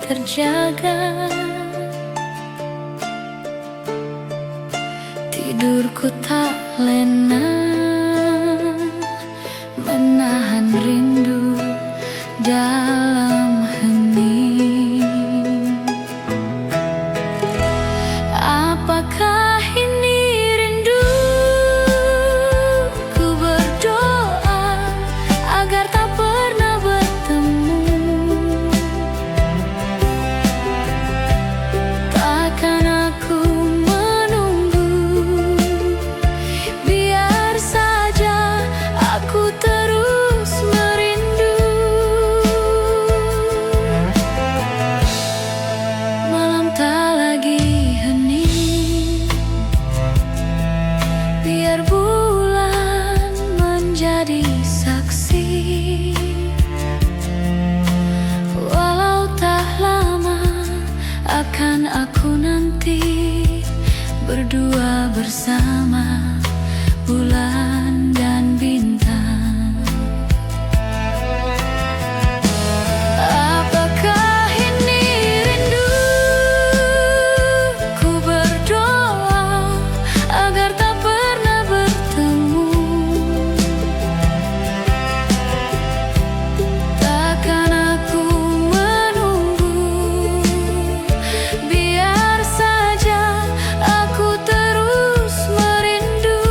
terjaga. Tidurku tak lena, menahan rindu dalam hening. Apakah ini rindu? Ku berdoa agar tak pernah bertemu. Takkan aku menunggu, biar saja aku terus merindu. Malam tak lagi hening, biar bulan menjadi saksi. Walau tak lama akan aku nanti berdua bersama bulan dan bintang. Apakah ini rindu? Ku berdoa agar tak pernah bertemu. Takkan aku menunggu, biar saja aku terus merindu.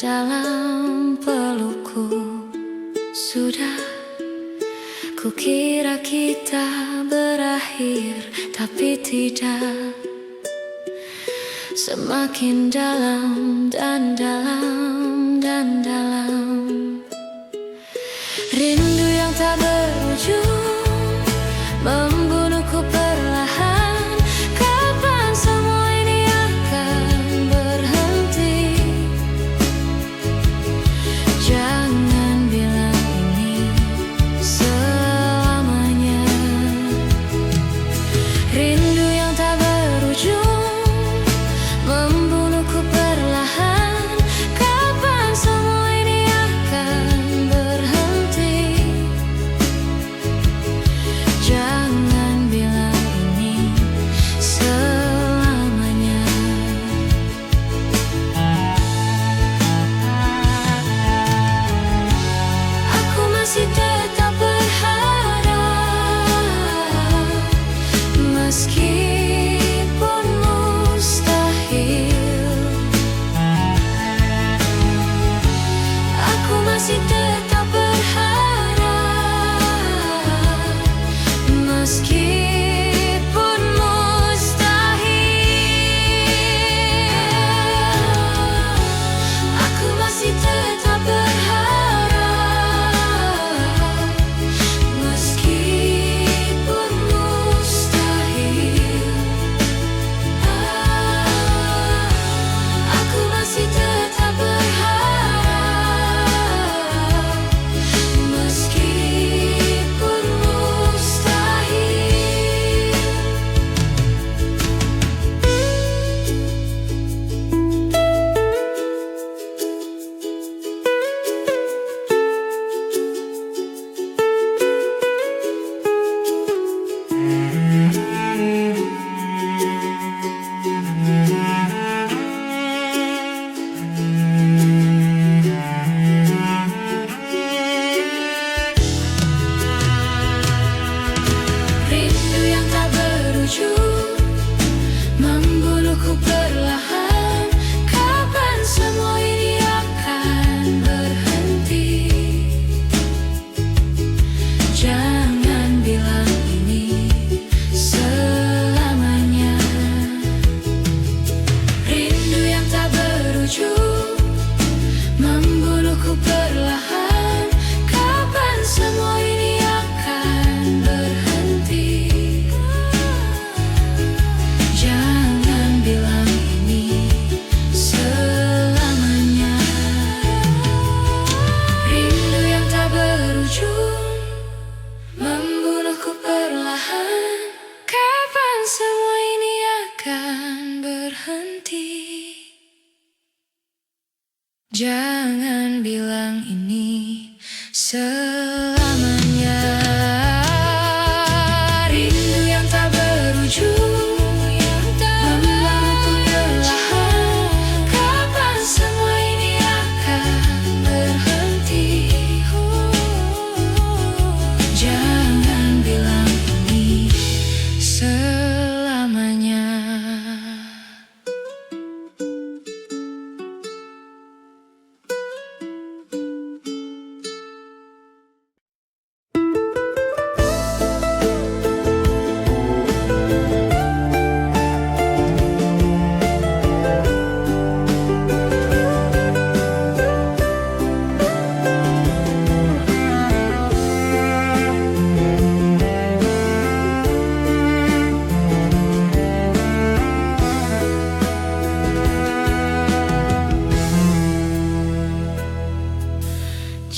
dalam pelukku. Sudah kukira kita berakhir, tapi tidak. Semakin dalam dan dalam dan dalam. Rindu yang tak berujung membunuhku perlahan. Kapan semua ini akan berhenti? Jangan bilang ini selamanya. Rindu yang tak berujung membunuhku perlahan. Kapan semua ini akan berhenti? Jangan bilang ini selamanya. Aku masih tetap berharap, meskipun mustahil. Aku masih tetap berharap, meskipun mustahil. Aku masih tetap berharap, meskipun mustahil. Aku masih tetap berharap, meskipun mustahil. Rindu yang tak berujung membunuhku perlahan. Kapan semua ini akan berhenti? Jangan bilang ini selamanya. Rindu yang tak berujung membunuhku perlahan. Kapan semua ini akan berhenti? Jangan bilang ini selamanya. Rindu yang tak berujung membunuhku perlahan. Kapan semua ini akan berhenti? Jangan bilang ini selamanya. Rindu yang tak berujung membunuhku perlahan. Kapan semua ini akan berhenti? Jangan bilang ini selamanya.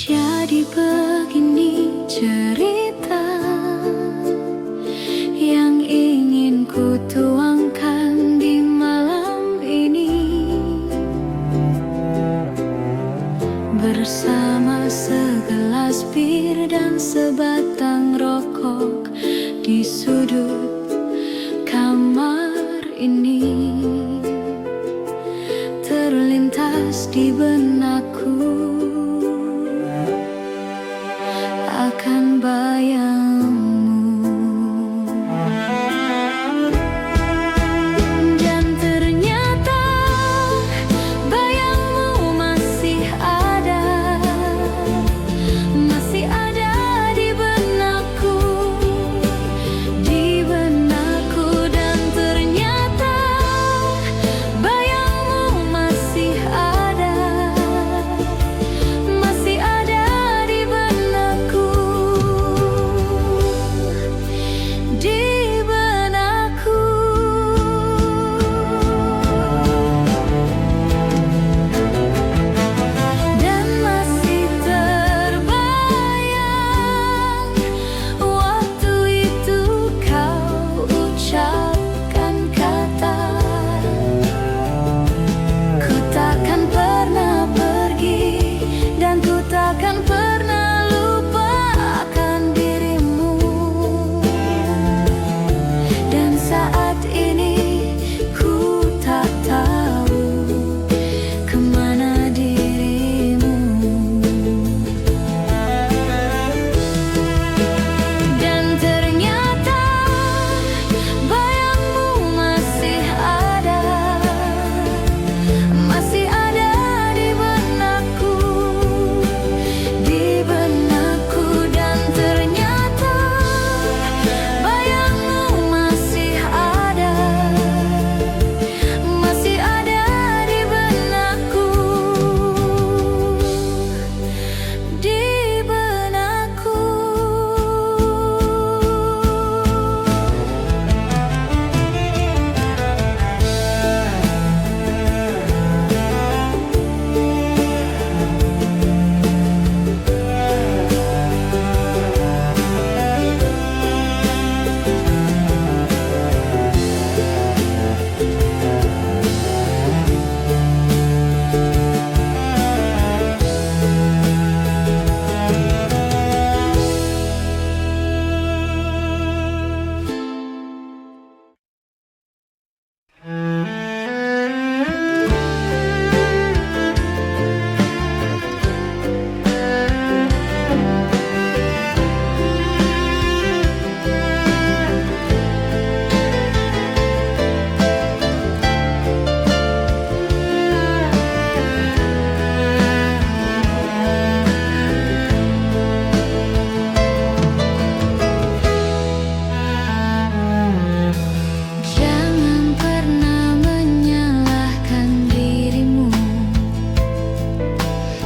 Jadi begini cerita yang ingin ku tuangkan di malam ini, bersama segelas bir dan sebatang rokok di sudut kamar ini. Terlintas di benakku akan bayangmu, dan ternyata bayangmu masih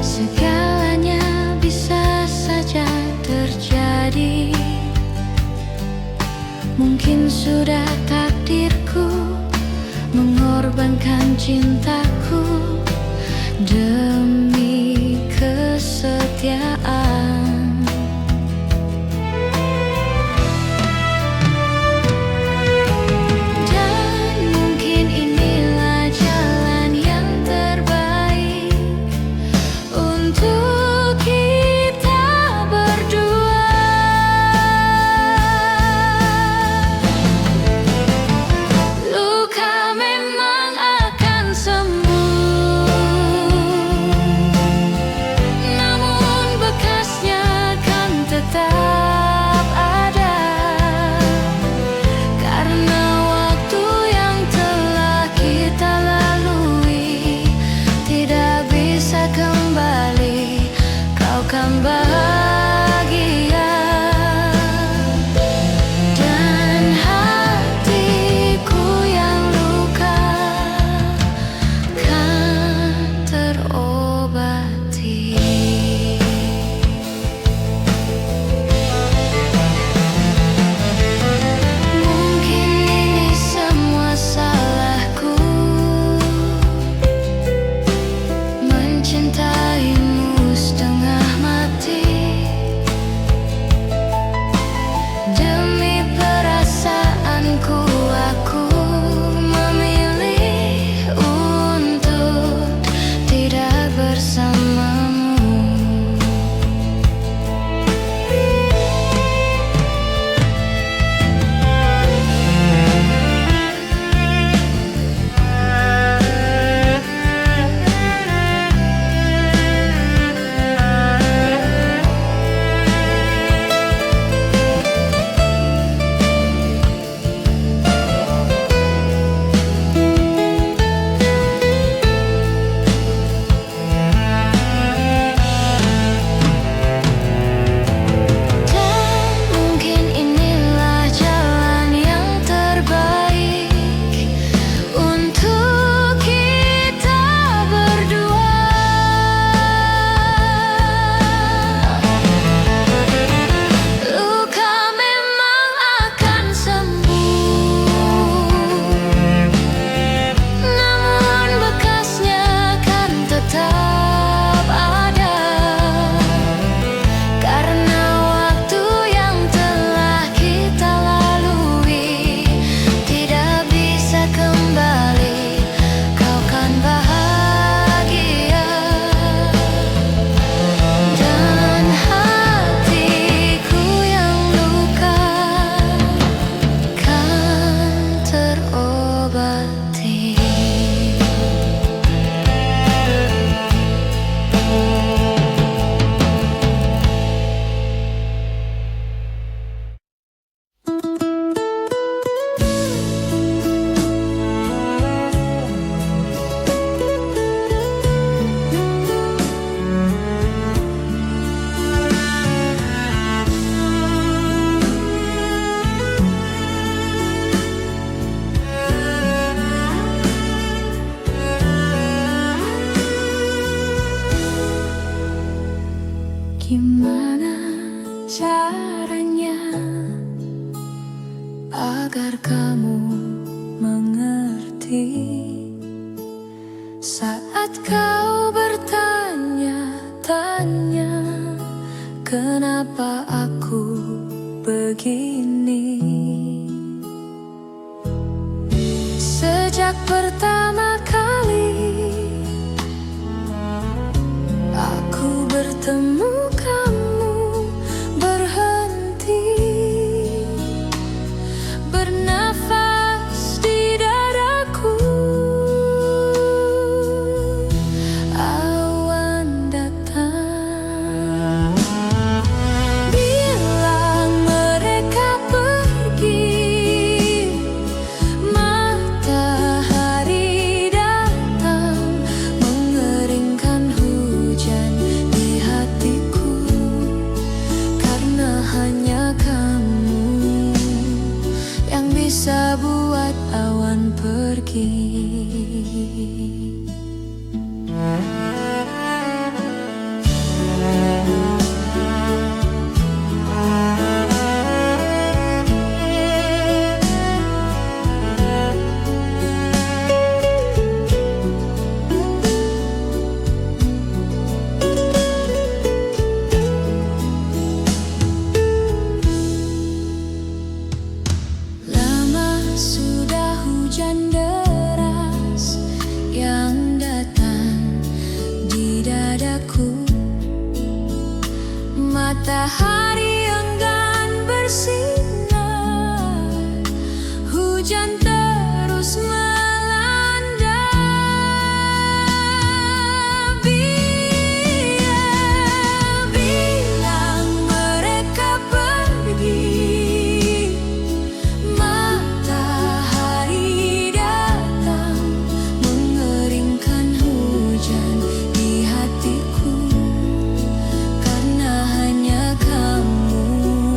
Segalanya bisa saja terjadi. Mungkin sudah takdirku mengorbankan cintaku demi kesetiaan. Dan mungkin inilah jalan yang terbaik untuk kita berdua. Luka memang akan sembuh, namun bekasnya kan tetap ada. Karena waktu yang telah kita lalui tidak bisa kembali, kau kan bahagia. Dan hatiku yang luka kan terobati. Mungkin ini semua salahku, mencintaimu setengah mati. Demi perasaanku aku memilih untuk tidak bersamamu. Dan mungkin inilah jalan yang terbaik untuk kita berdua. Luka memang akan sembuh, namun bekasnya kan tetap ada. Karena waktu yang telah kita lalui tidak bisa kembali, kau kan bahagia. Dan hatiku yang luka kan terobati. Gimana caranya agar kamu mengerti saat kau bertanya-tanya kenapa aku begini? Sejak pertama kali aku bertemu kamu, berhenti bernafas di dadaku. Awan datang, bila mereka pergi, matahari datang mengeringkan hujan di hatiku. Matahari enggan bersinar, hujan terus melanda. Bilang mereka pergi, matahari datang mengeringkan hujan di hatiku. Karena hanya kamu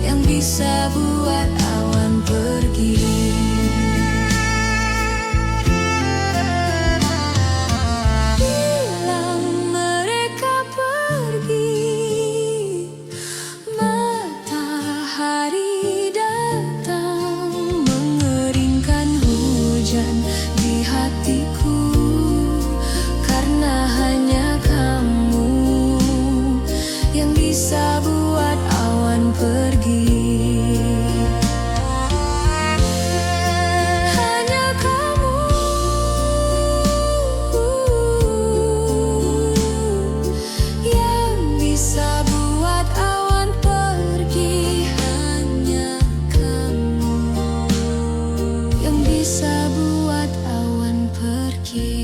yang bisa buat awan pergi. Bilang mereka pergi, matahari datang mengeringkan hujan di hatiku. Karena hanya kamu yang bisa buat awan pergi. Hanya kamu yang bisa buat awan pergi. Hanya kamu yang bisa buat awan pergi.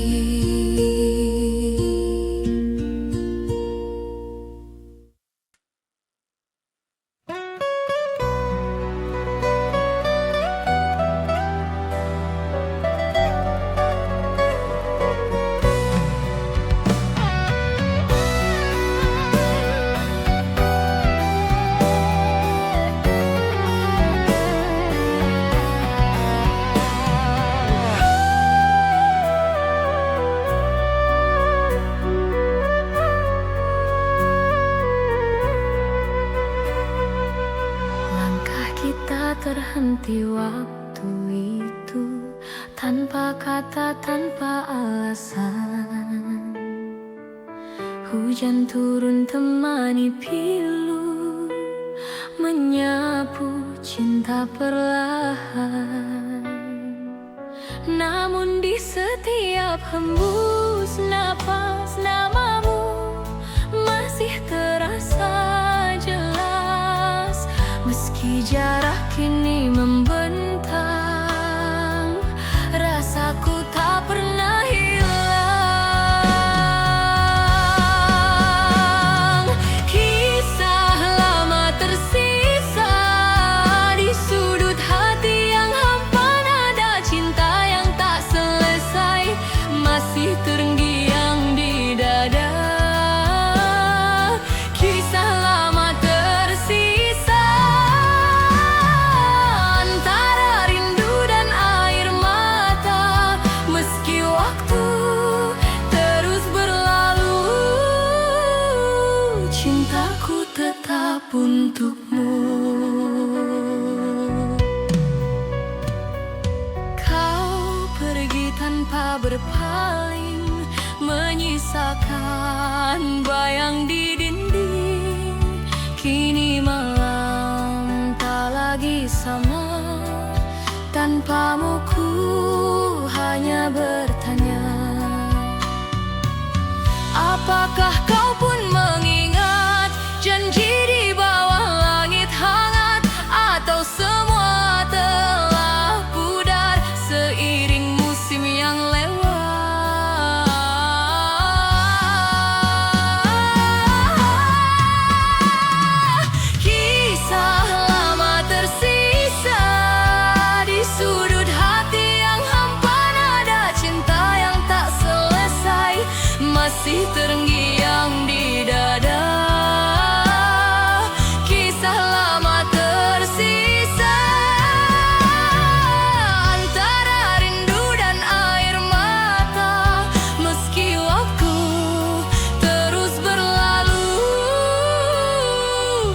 Langkah kita terhenti waktu itu, tanpa kata, tanpa alasan. Hujan turun temani pilu, menyapu cinta perlahan. Namun di setiap hembus napas, namamu masih terasa jelas. Meski jarak kini membentang, rasaku tak pernah hilang. Kisah lama tersisa di sudut hati yang hampa, nada cinta yang tak selesai masih terngiang di dada. Kisah lama tersisa antara rindu dan air mata. Meski waktu terus berlalu, cintaku tetap untukmu. Kau pergi tanpa berpaling, menyisakan bayang di dinding. Kini malam tak lagi sama, tanpamu ku hanya bertanya, apakah kau pun mengingat janji di bawah langit hangat? Atau semua telah pudar seiring musim yang lewat? Kisah lama tersisa di sudut hati yang hampa, nada cinta yang tak selesai masih terngiang di dada. Kisah lama tersisa antara rindu dan air mata. Meski waktu terus berlalu,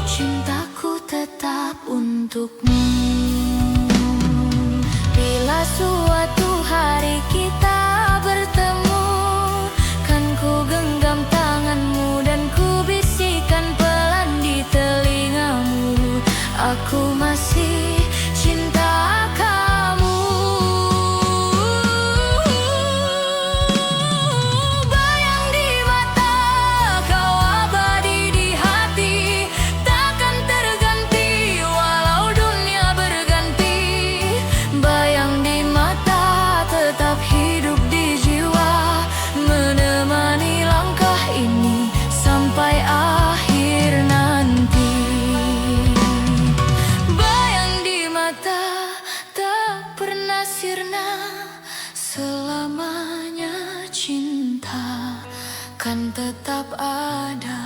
cintaku tetap untukmu. Bila suatu hari kita bertemu, kan ku genggam tangan akan tetap ada.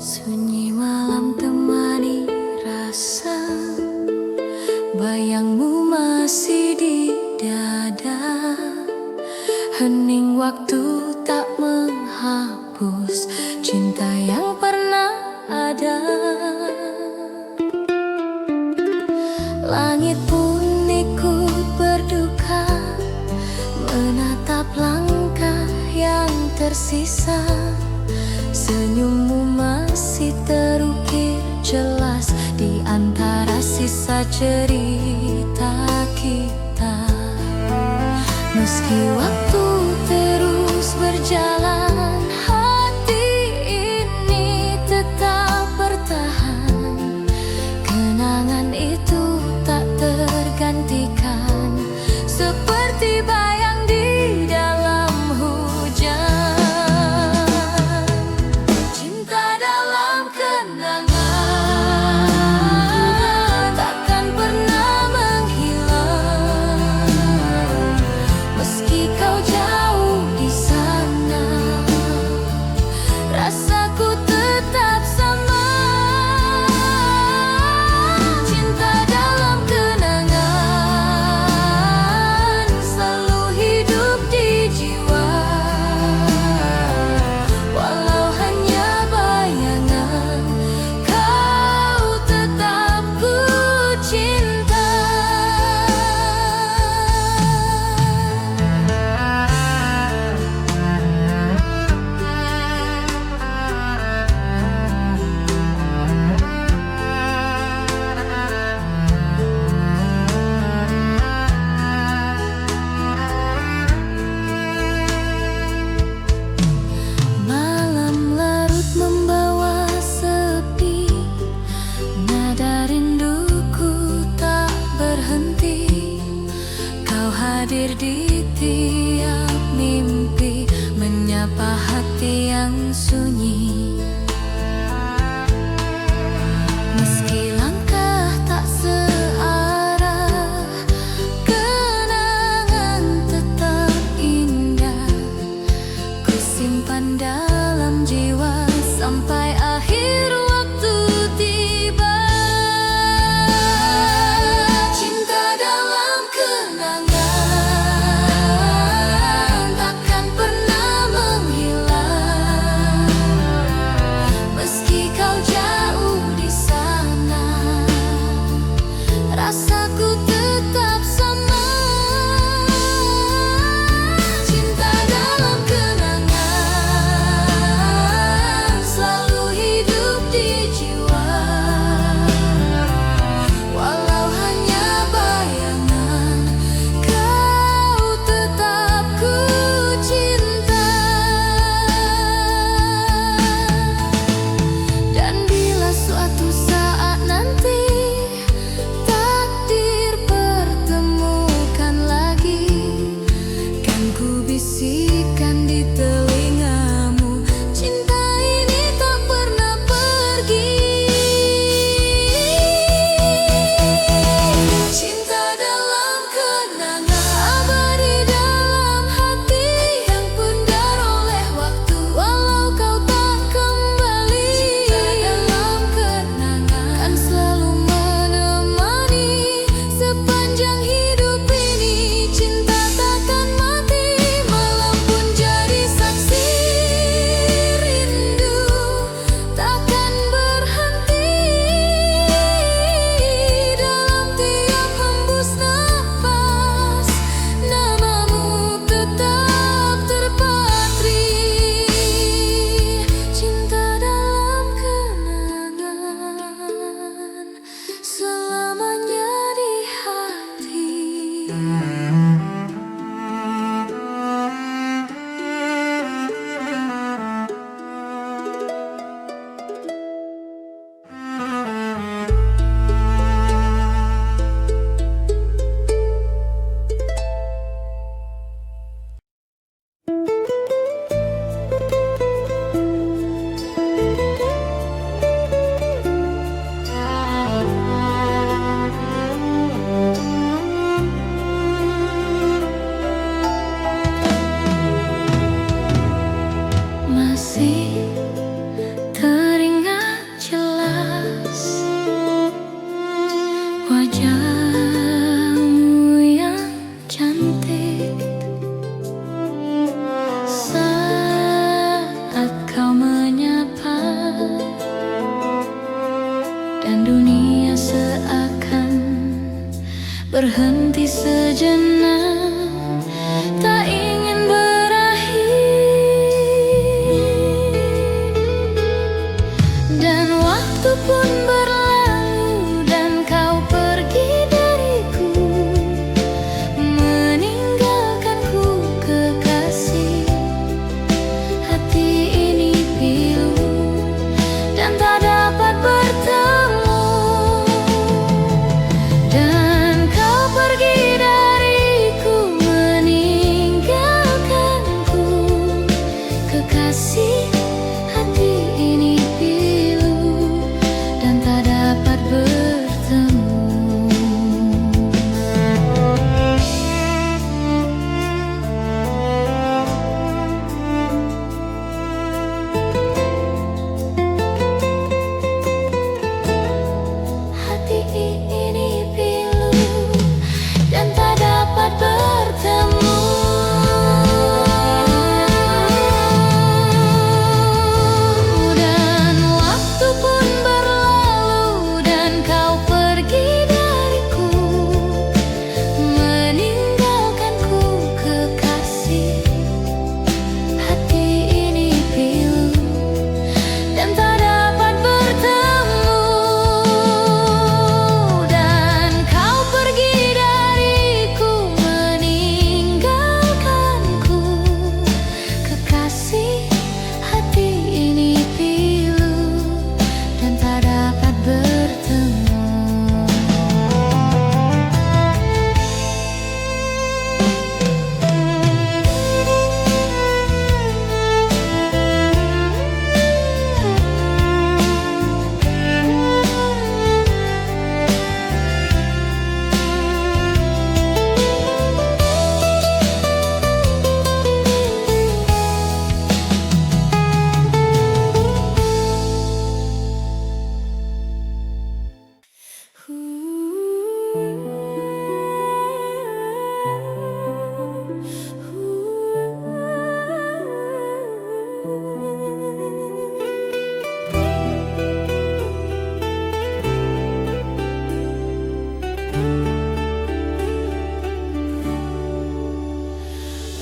Sunyi malam temani rasa, bayangmu masih di dada. Hening waktu tak menghapus cinta yang pernah ada. Langit pun ikut berduka, menatap langkah yang tersisa. Senyummu masih terukir jelas di antara sisa cerita kita. Meski waktu terus berjalan, hati ini tetap bertahan. Kenangan itu tak tergantikan, seperti bayang di dalam hujan. Hadir di tiap mimpi, menyapa hati yang sunyi. Meski langkah tak searah, kenangan tetap indah. Ku simpan dalam jiwa sampai akhir waktu tiba. Cinta dalam kenangan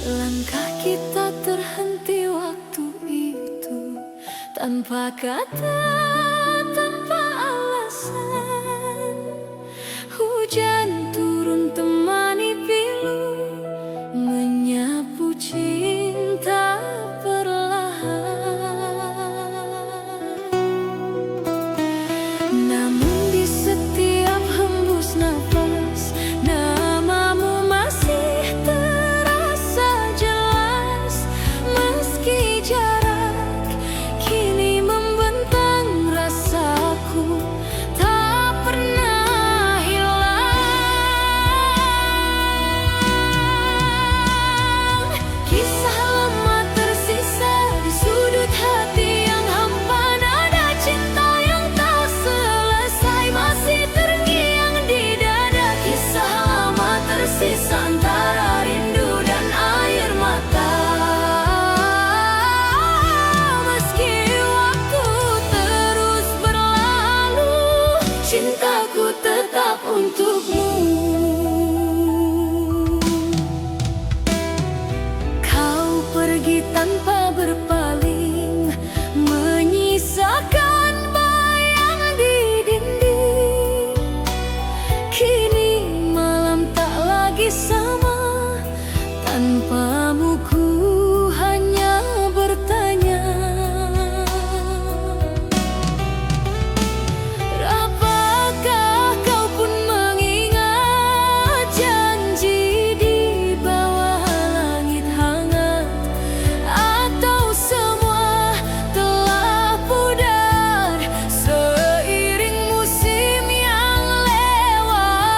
Langkah kita terhenti waktu itu, tanpa kata, tanpa alasan. Hujan turun temani pilu, menyapu cinta perlahan. Namun di setiap hembus nafas, namamu masih terasa jelas. Meski jarak kini membentang, rasaku tak pernah hilang. Kisah lama tersisa di sudut hati yang hampa, nada cinta yang tak selesai masih terngiang di dada. Kisah lama tersisa antara rindu dan air mata. Meski waktu terus berlalu, cintaku tetap untukmu. Kau pergi tanpa berpaling, menyisakan bayang di dinding. Kini malam tak lagi sama, tanpamu ku hanya bertanya. Apakah kau pun mengingat janji di bawah langit hangat? Atau semua telah pudar seiring musim yang lewat?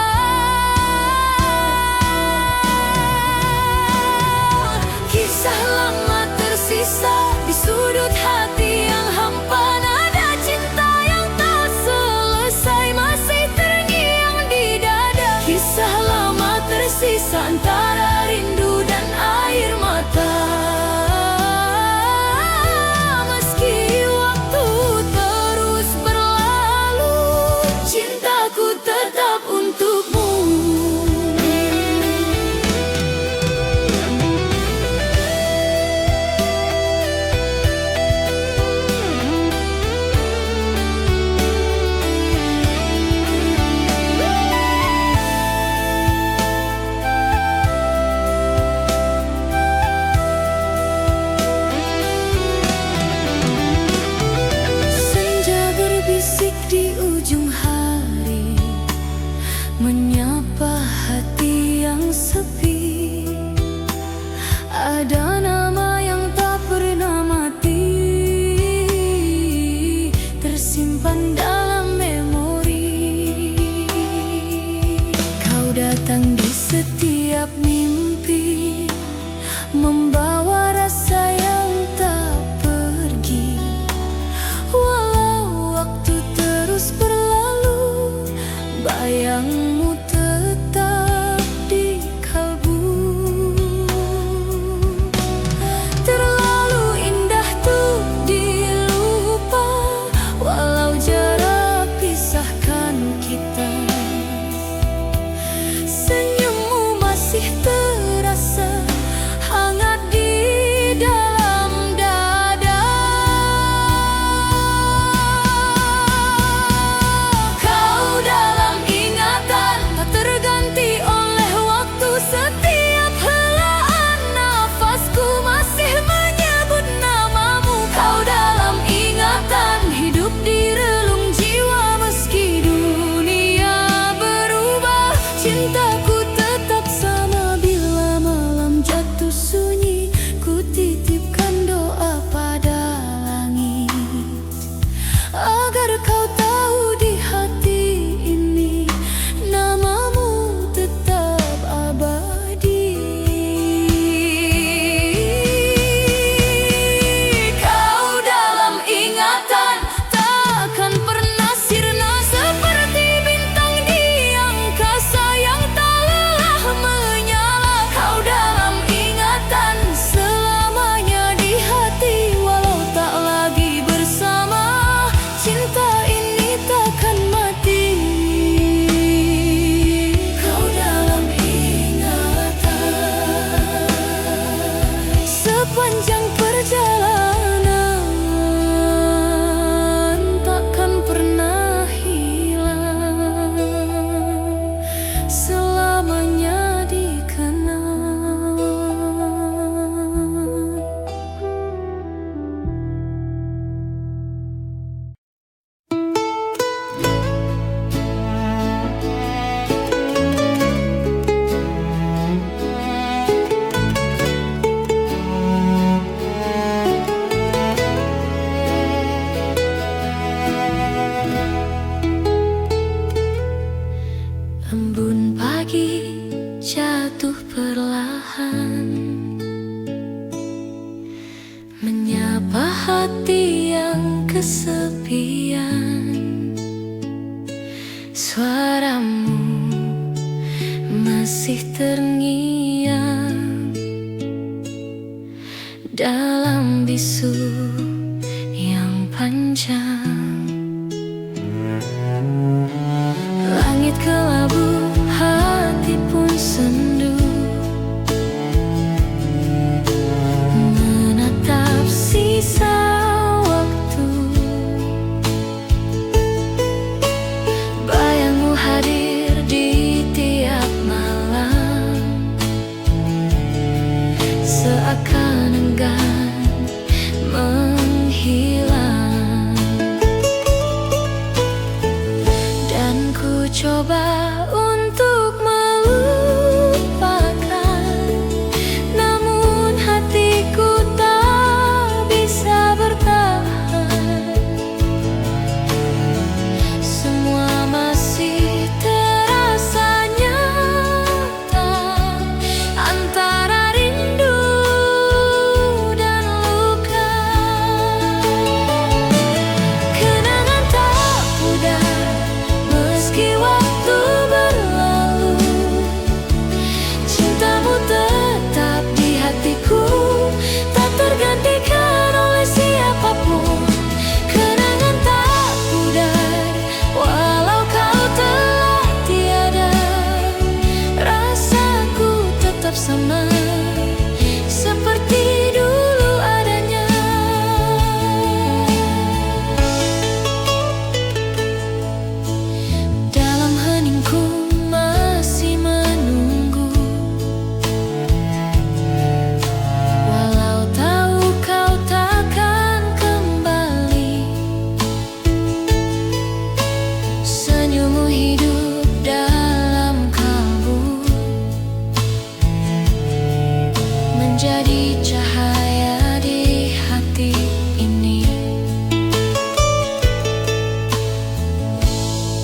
Sepanjang perjalanan takkan pernah hilang, selamanya dikenang. Embun pagi jatuh perlahan, menyapa hati yang kesepian. Suaramu masih terngiang dalam bisu yang panjang. Langit kelabu, hati pun sendu, menatap sisa waktu. Bayangmu hadir di tiap malam, seakan enggan menghilang. Dan ku coba untuk melupakan, namun hatiku tak bisa bertahan. Semua masih terasa nyata, antara rindu dan luka. Kenangan tak pudar meski waktu berlalu, cintamu tetap di hatiku, tak tergantikan oleh siapapun. Kenangan tak pudar walau kau telah tiada, rasaku tetap sama seperti dulu adanya. Dalam heningku masih menunggu, walau tahu kau takkan kembali. Senyummu hidup dalam kalbu, menjadi cahaya di hati ini.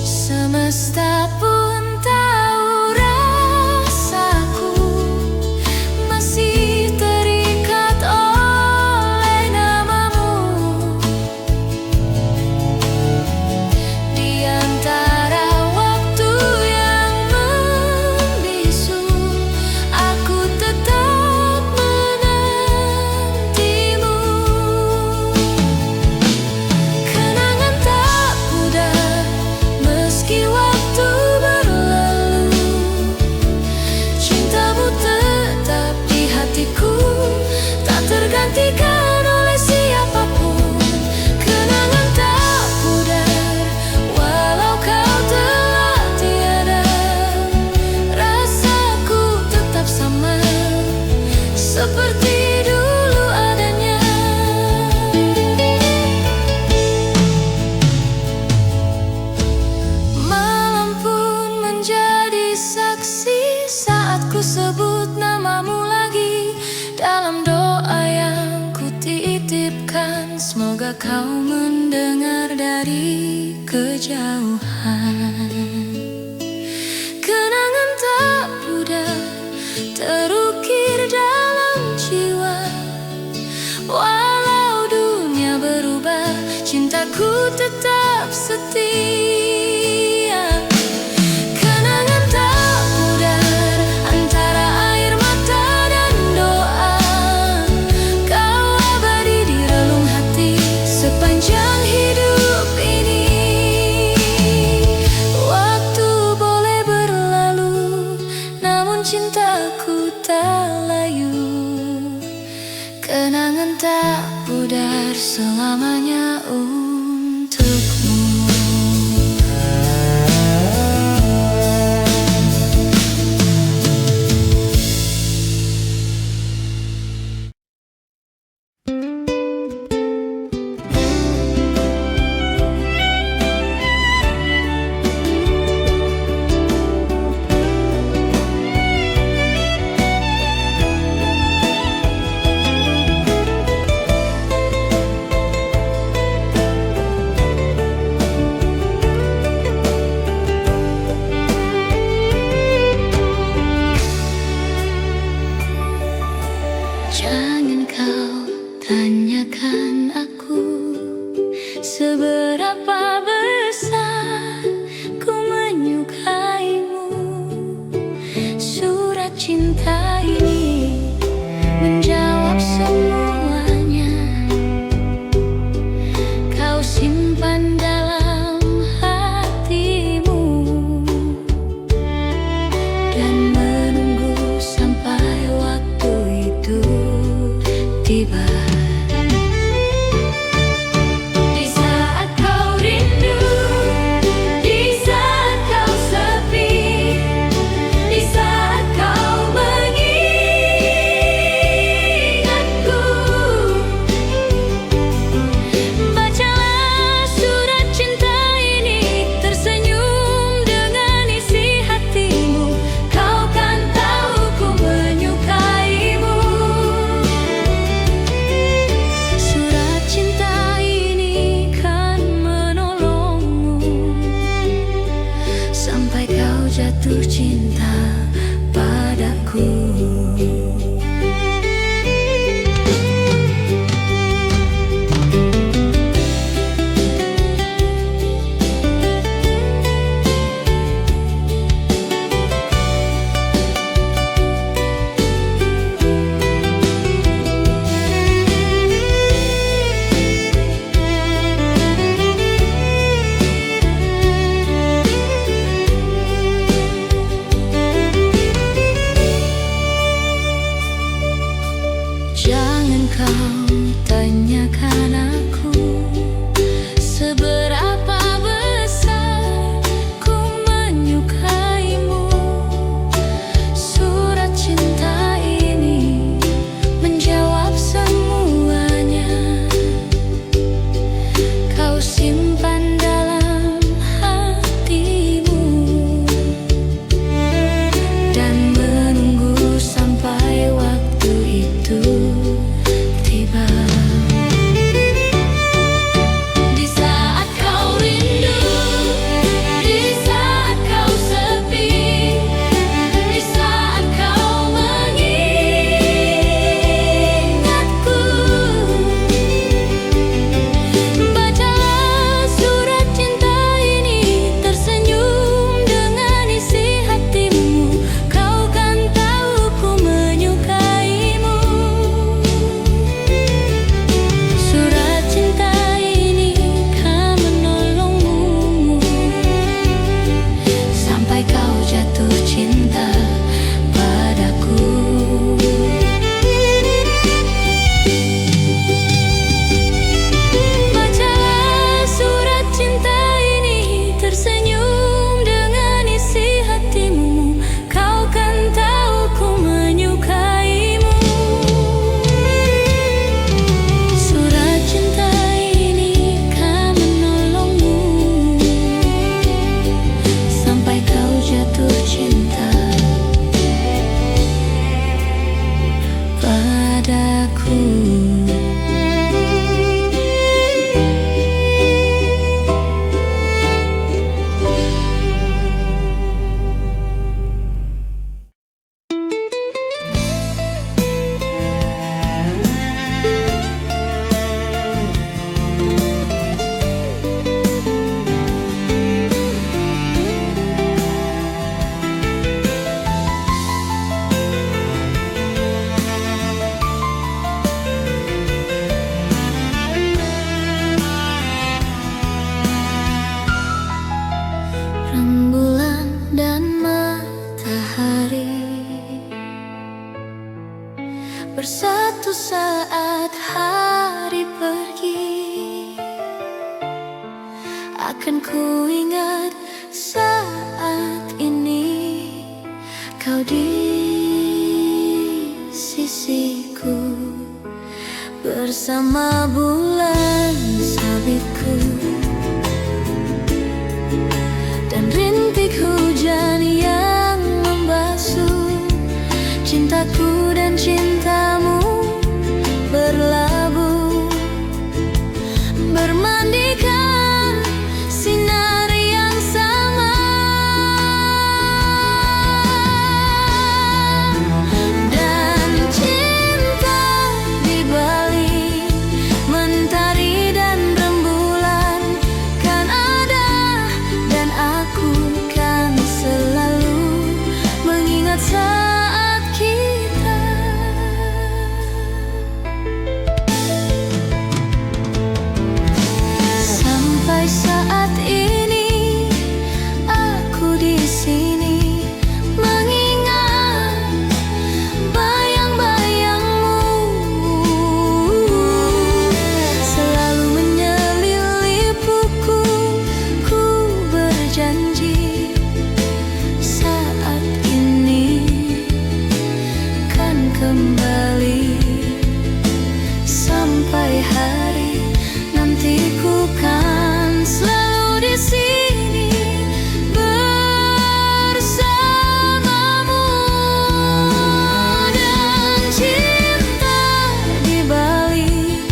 Semesta pun tahu rasaku masih terikat oleh namamu. Di antara waktu yang membisu, aku tetap menantimu. Kenangan tak pudar meski waktu berlalu, cintamu tetap di hatiku, tak tergantikan oleh siapapun. Kenangan tak pudar walau kau telah tiada, rasaku tetap sama seperti dulu adanya. Malam pun menjadi saksi saat ku sebut namamu lagi. Dalam doa yang ku titipkan, semoga kau mendengar dari kejauhan. Kenangan tak pudar terukir dalam jiwa, walau dunia berubah, cintaku tetap setia. Kenangan tak pudar antara air mata dan doa, kau abadi di relung hati sepanjang hidup ini. Waktu boleh berlalu, namun cintaku tak layu. tak pudar selamanya untukmu. Jangan kau tanyakan aku seberapa besar ku menyukaimu. Surat cinta ini menjawab semuanya. Kau simpan dalam hatimu dan menunggu sampai waktu itu tiba. Di saat kau rindu, di saat kau sepi, di saat kau mengingatku, bacalah surat cinta ini, tersenyum dengan isi hatimu. Kau kan tahu ku menyukaimu. Surat cinta ini kan menolongmu sampai kau jatuh cinta padaku. Jangan kau tanyakan aku seberapa besar ku menyukaimu. Surat cinta ini menjawab semuanya. Kau simpan dalam hatimu dan menunggu sampai waktu itu tiba. Di saat kau rindu, di saat kau sepi, di saat kau mengingatku, bacalah surat cinta ini, tersenyum dengan isi hatimu. Kau kan tahu ku menyukaimu. Surat cinta ini kan menolongmu sampai kau jatuh cinta padaku. Bacalah surat cinta ini, tersenyum dengan isi hatimu. Kau kan tahu ku menyukaimu. Surat cinta ini kan menolongmu sampai kau jatuh cinta padaku. bersatu saat hari pergi. Akan ku ingat saat ini kau di sisiku, bersama bulan sabitku dan rintik hujan yang membasuh cintaku dan cintamu berlabuh, bermandikan sinar yang sama. Dan cinta di balik mentari dan rembulan kan ada, dan aku kan selalu mengingat saat kita. Sampai saat ini aku di sini mengingat bayang-bayangmu, selalu menyelipuku. Ku berjanji saat ini kan kembali. Sampai hari nanti ku kan selalu di sini bersamamu. Dan cinta di balik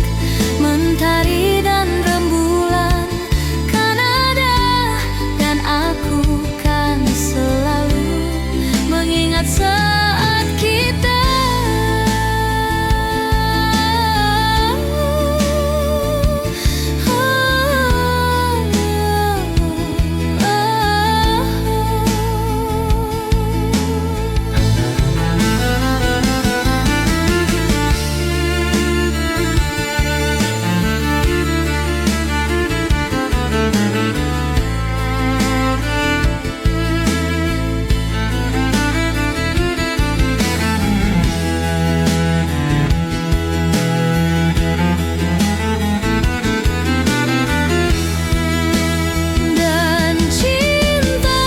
mentari dan rembulan kan ada, dan aku kan selalu mengingat saat kita. Dan cinta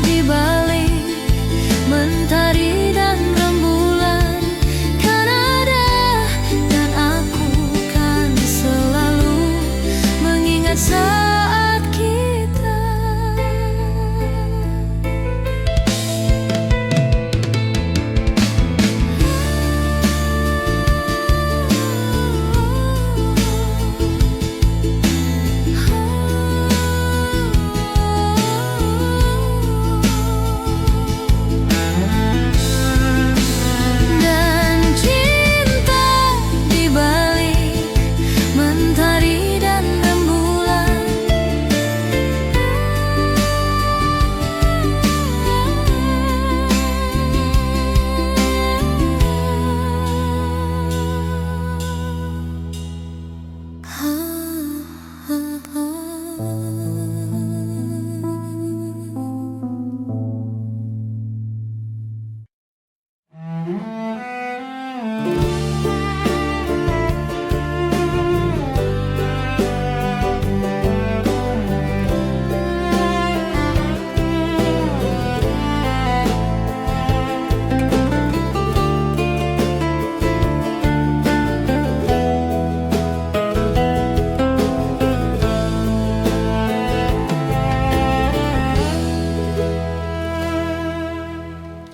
di balik mentari dan rembulan kan ada, dan aku kan selalu mengingat saat kita. Dan cinta di balik mentari dan rembulan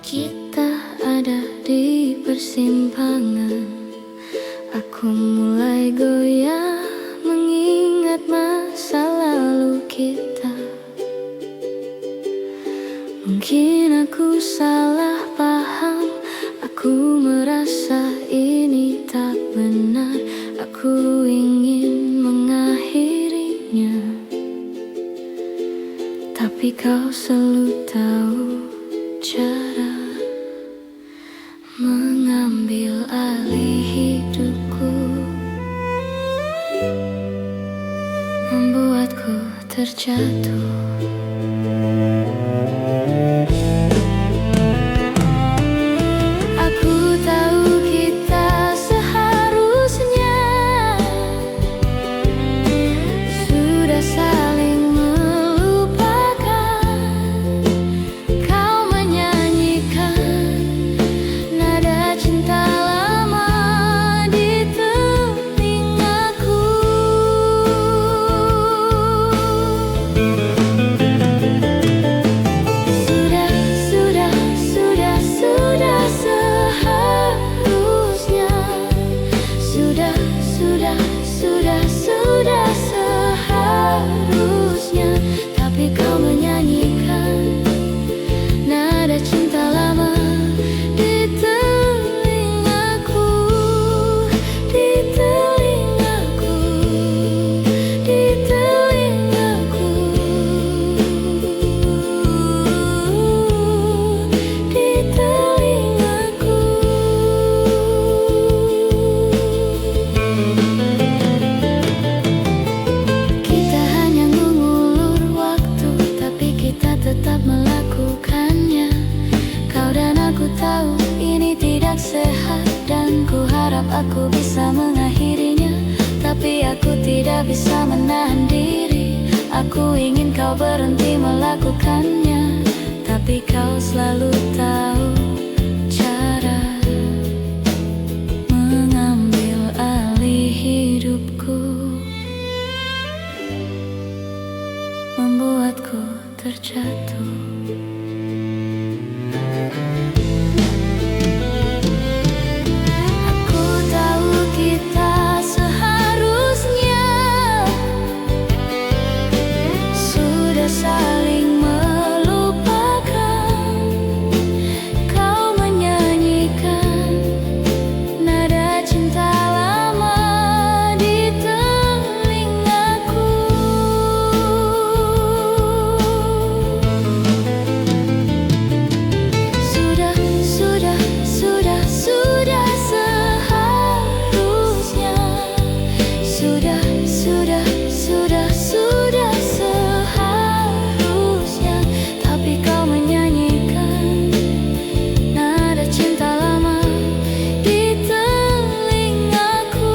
kita ada di persimpangan. Aku mulai goyah mengingat masa lalu kita. Mungkin aku salah paham, aku merasa ini tak benar. Aku ingin mengakhirinya, tapi kau selalu tahu cara mengambil alih hidupku, membuatku terjatuh. Aku tahu kita sudah seharusnya, tapi kau menyanyikan nada cinta lama di telingaku, di telingaku, di telingaku, di telingaku. Kita hanya mengulur waktu, tapi kita tetap melakukannya. Kau dan aku tahu ini tidak sehat, dan ku harap aku bisa mengakhirinya, tapi aku tidak bisa menahan diri. Aku ingin kau berhenti melakukannya, tapi kau selalu tahu cara mengambil alih hidupku, membuatku terjatuh. Aku tahu kita seharusnya sudah saling melupakan. Kau menyanyikan nada cinta lama di telingaku. Sudah seharusnya. Sudah seharusnya, tapi kau menyanyikan nada cinta lama di telingaku,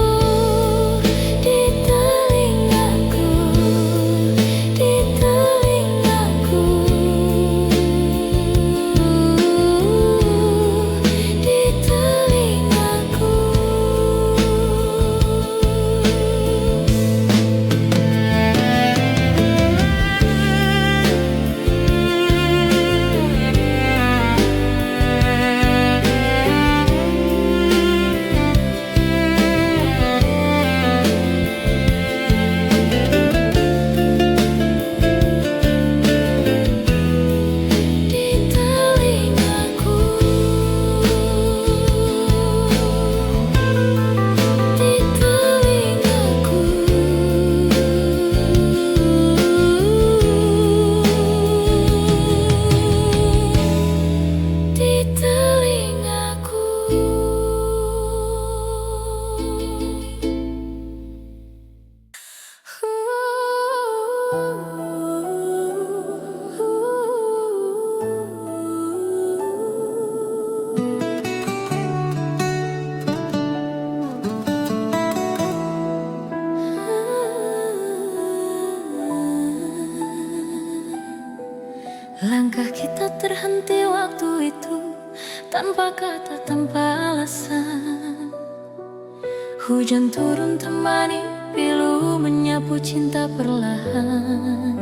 di telingaku, di telingaku, di telingaku. Langkah kita terhenti waktu itu, tanpa kata, tanpa alasan. Hujan turun temani pilu menyapu cinta perlahan.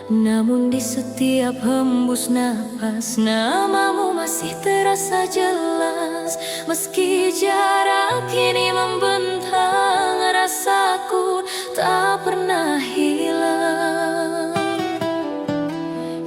Namun di setiap hembus napas, namamu masih terasa jelas. Meski jarak kini membentang, rasaku tak pernah hilang.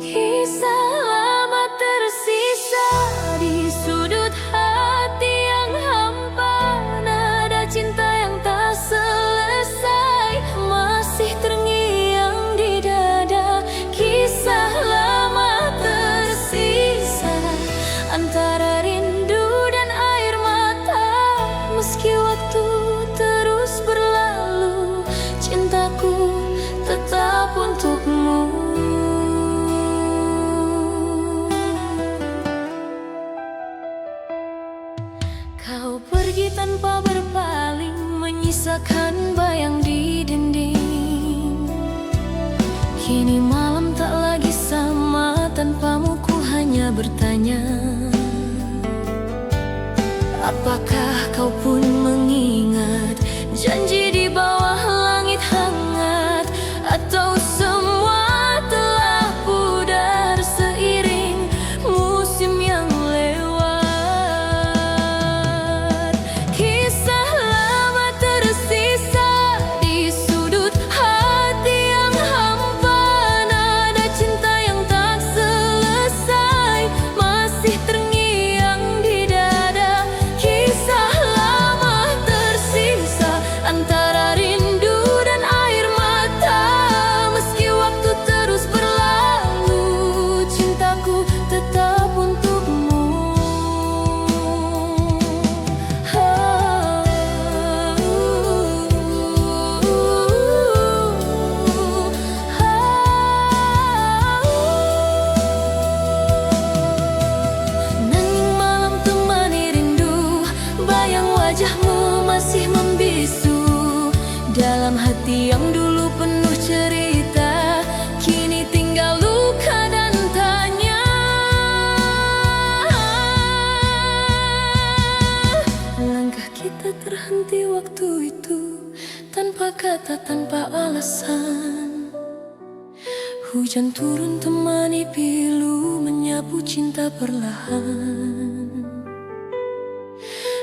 Kisah lama tersisa di sudut hati yang hampa, nada cinta yang tak selesai masih terngiang di dada. Kisah lama tersisa antara rindu dan air mata. Meski waktu terus berlalu, cintaku tetap untukmu. Kau pergi tanpa berpaling, menyisakan bayang di dinding. Kini malam tak lagi sama, tanpamu ku hanya bertanya, apakah kau pun mengingat janji di bawah langit hangat? Atau semua telah pudar seiring musim yang lewat? Kisah wajahmu masih membisu dalam hati yang dulu penuh cerita, kini tinggal luka dan tanya. Langkah kita terhenti waktu itu, tanpa kata, tanpa alasan. Hujan turun temani pilu, menyapu cinta perlahan.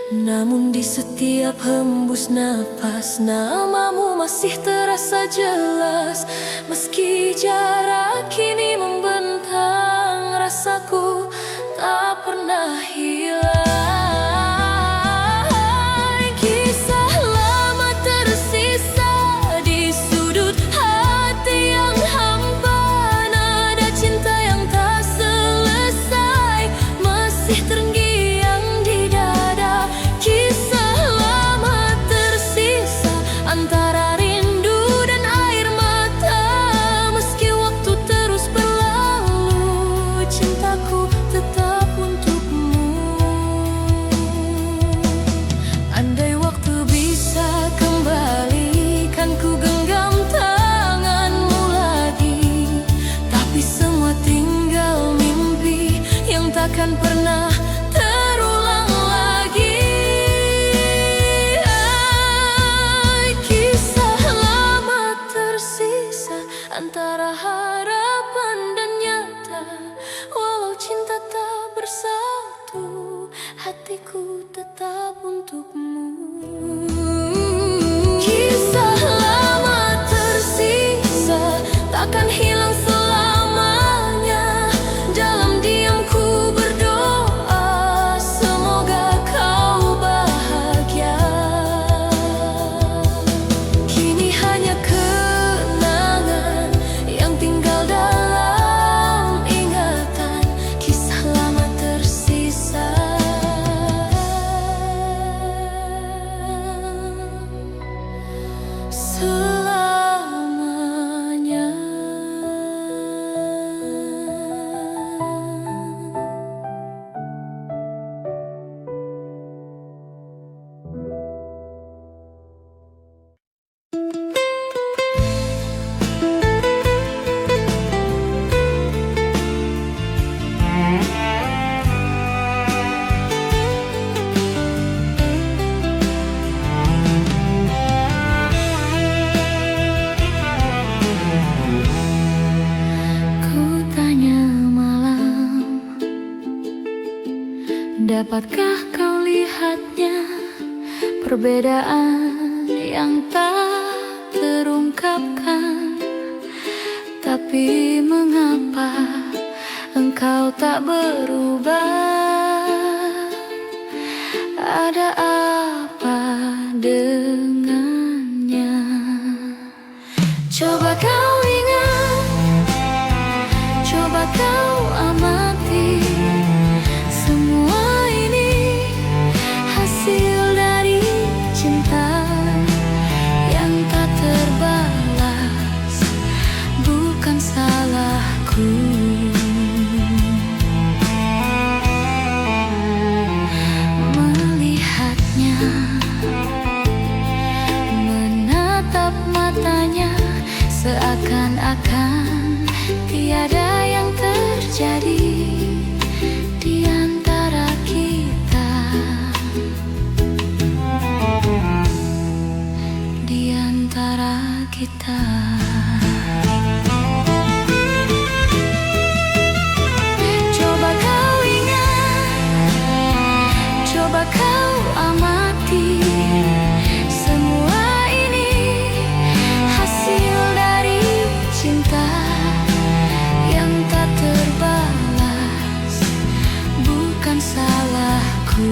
Namun di setiap hembus nafas, namamu masih terasa jelas. Meski jarak kini membentang, rasaku tak pernah hilang. Kisah lama tersisa di sudut hati yang hampa, nada cinta yang tak selesai masih terngiang di dada. Kisah lama tersisa antara rindu dan air mata. Meski waktu terus berlalu, cintaku tetap untukmu. Andai waktu bisa kembali, kan ku genggam tanganmu lagi. Tapi semua tinggal mimpi yang takkan pernah terulang lagi. Kisah lama tersisa antara harapan dan nyata. Walau cinta tak bersatu, hatiku tetap untukmu. Kisah lama tersisa takkan hilang selamanya. Dalam diamku berdoa, semoga kau bahagia. Kini hanya kenangan yang tinggal dalam ingatan. Kisah lama tersisa selamanya. Ku tanya malam, dapatkah kau lihatnya? Perbedaan yang tak terungkapkan. Tapi mengapa engkau tak berubah? Ada apa dengannya? Coba kau ingat, coba kau amati. Semua ini hasil dari cinta yang tak terbalas, bukan salahku. Melihatnya, menatap matanya, seakan-akan tiada yang terjadi di antara kita, di antara kita. Coba kau ingat, coba kau amati. Semua ini hasil dari cinta yang tak terbalas, bukan salahku.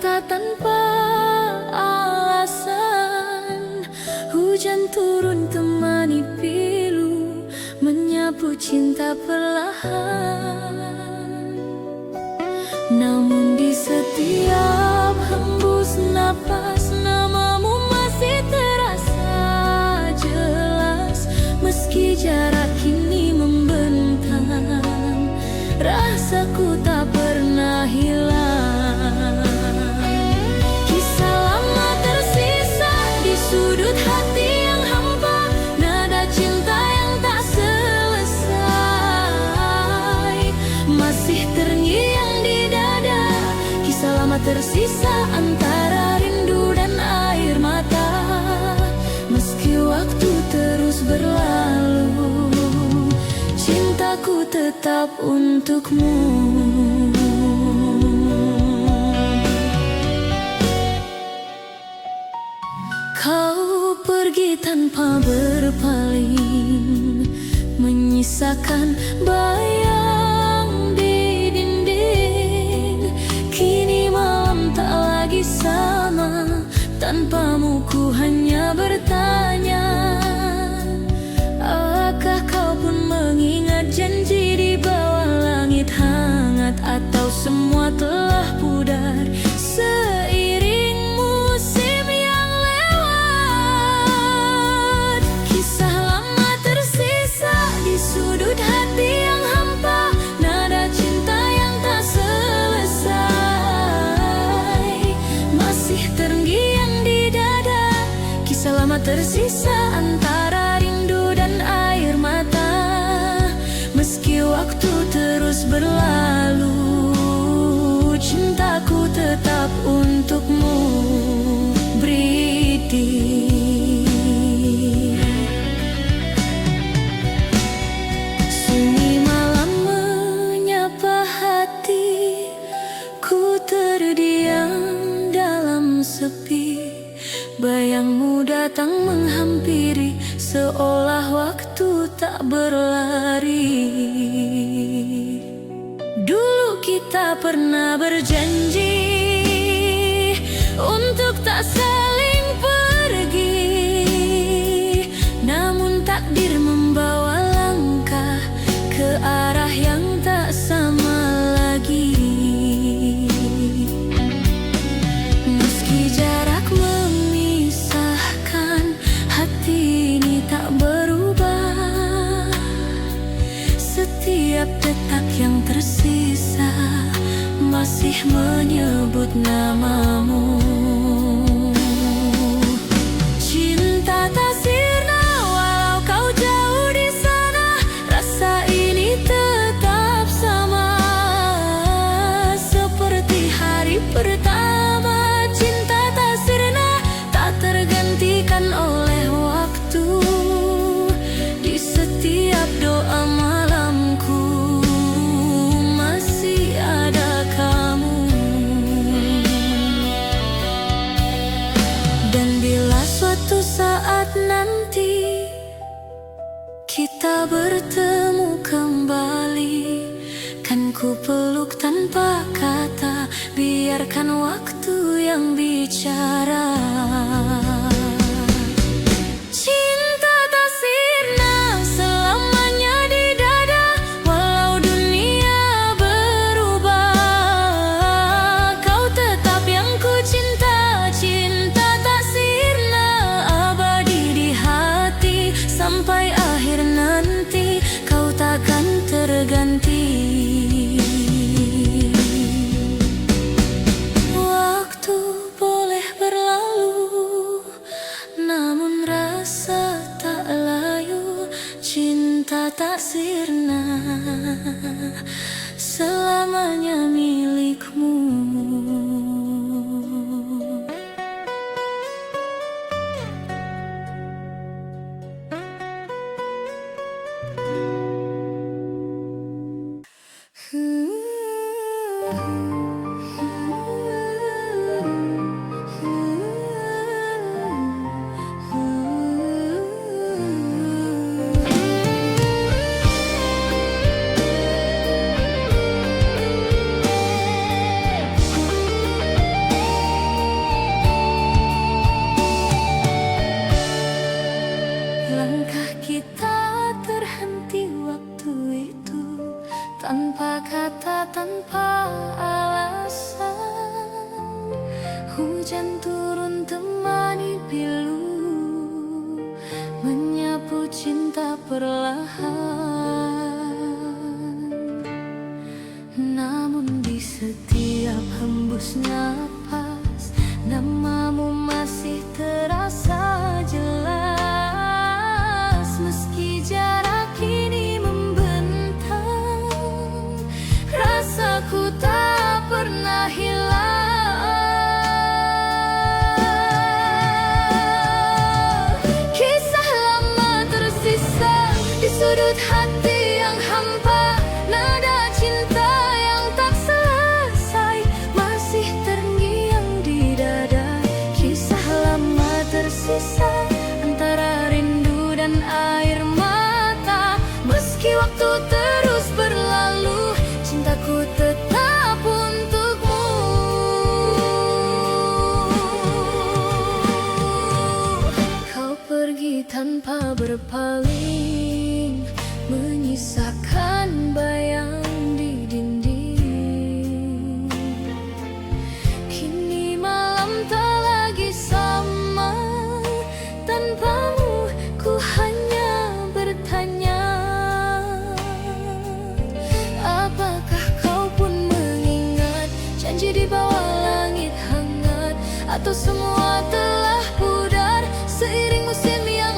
cinta tanpa alasan. Hujan turun temani pilu, menyapu cinta perlahan. Namun di setiap hembus napas, namamu masih terasa jelas. Meski jarak kini membentang, rasaku tak pernah hilang. Kisah lama tersisa di sudut hati yang hampa, nada cinta yang tak selesai masih terngiang di dada. Kisah lama tersisa antara rindu dan air mata. Meski waktu terus berlalu, cintaku tetap untukmu. Kau pergi tanpa berpaling, menyisakan bayang di dinding. Kini malam tak lagi sama, tanpamu ku hanya bertanya. Apakah kau pun mengingat janji di bawah langit hangat, atau semua telah pudar seiring musim yang lewat? Kisah lama tersisa di sudut hati yang hampa, nada cinta yang tak selesai masih terngiang di dada. Kisah lama tersisa antara rindu dan air mata. Meski waktu terus berlalu, cintaku tetap untukmu. Bridi. Sunyi malam menyapa hati, ku terdiam dalam sepi. Bayangmu datang menghampiri, seolah waktu tak berlari. Dulu kita pernah berjanji untuk tak saling pergi, namun takdir membawa langkah ke arah yang tak sama lagi. Meski jarak memisahkan, hati ini tak berubah. Setiap detak yang tersisa masih menyebut namamu. Cinta tak sirna walau kau jauh di sana, rasa ini tetap sama seperti hari pertama. Cinta tak sirna, tak tergantikan oleh waktu. Di setiap doa malamku masih ada kamu. Dan bila suatu saat nanti kita bertemu kembali, kan ku peluk tanpa kata, biarkan waktu yang bicara. Cinta tak sirna selamanya di dada, walau dunia berubah. Kau tetap yang ku cinta, cinta tak sirna abadi di hati. Sampai akhir nanti kau takkan terganti. Waktu boleh berlalu, Hujan turun temani pilu, menyapu cinta perlahan. Namun di setiap hembus napas, namamu masih terasa jelas. Meski jarak kini membentang, rasaku tak pernah hilang. Sudut hati yang hampa, nada cinta yang tak selesai masih terngiang di dada. Kisah lama tersisa antara rindu dan air mata. Meski waktu terus berlalu, cintaku tetap untukmu. Kau pergi tanpa berpaling, menyisakan bayang di dinding. Kini malam tak lagi sama, tanpamu ku hanya bertanya. Apakah kau pun mengingat janji di bawah langit hangat, atau semua telah pudar seiring musim yang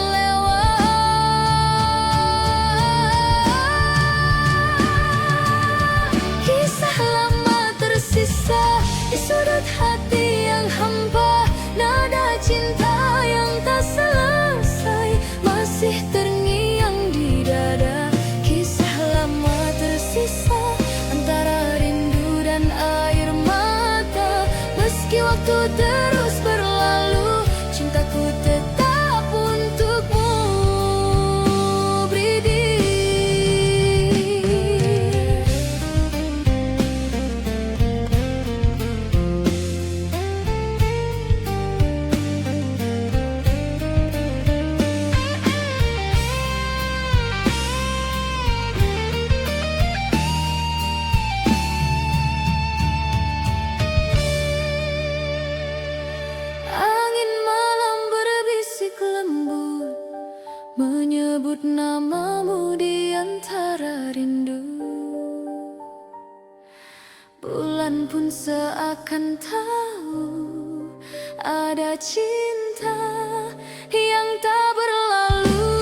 di sudut hati yang hampa, nada cinta yang tak selesai masih terngiang di dada. Kisah lama tersisa antara rindu dan air mata. Meski waktu terus berlalu, cintaku tetap untukmu. Menyebut namamu di antara rindu. Bulan pun seakan tahu ada cinta yang tak berlalu.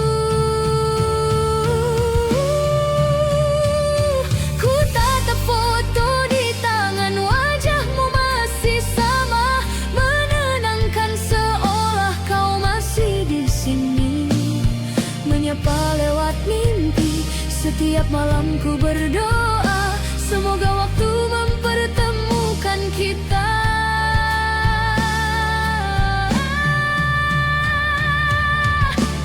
Ku tatap foto di tangan, wajahmu masih sama, menenangkan seolah kau masih di sini. Menyapa lewat mimpi, setiap malam ku berdoa, semoga waktu mempertemukan kita.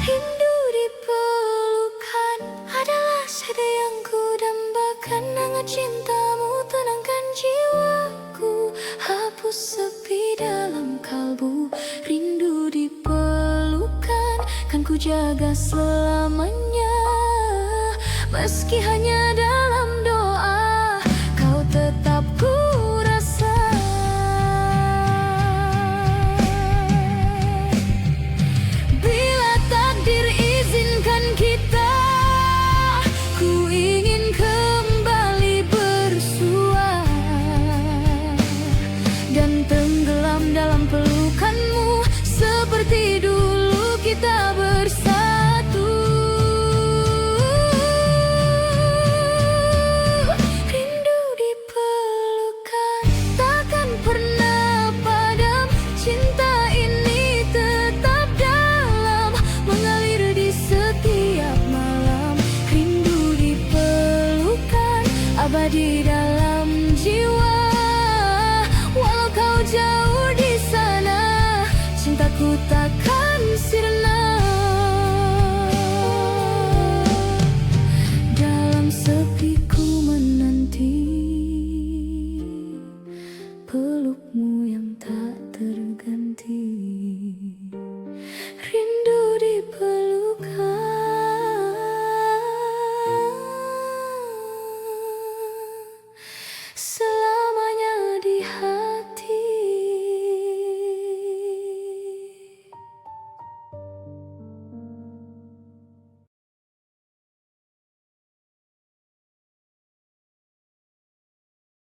Rindu dipelukan adalah sada yang ku dambakan. Hangat cintamu tenangkan jiwaku, hapus sepi dalam kalbu. Rindu dipelukan kan ku jaga selamanya. Meski hanya dalam doa, kau tetap ku rasa. Bila takdir izinkan kita, ku ingin kembali bersua dan tenggelam dalam pelukanmu seperti dulu kita bersama.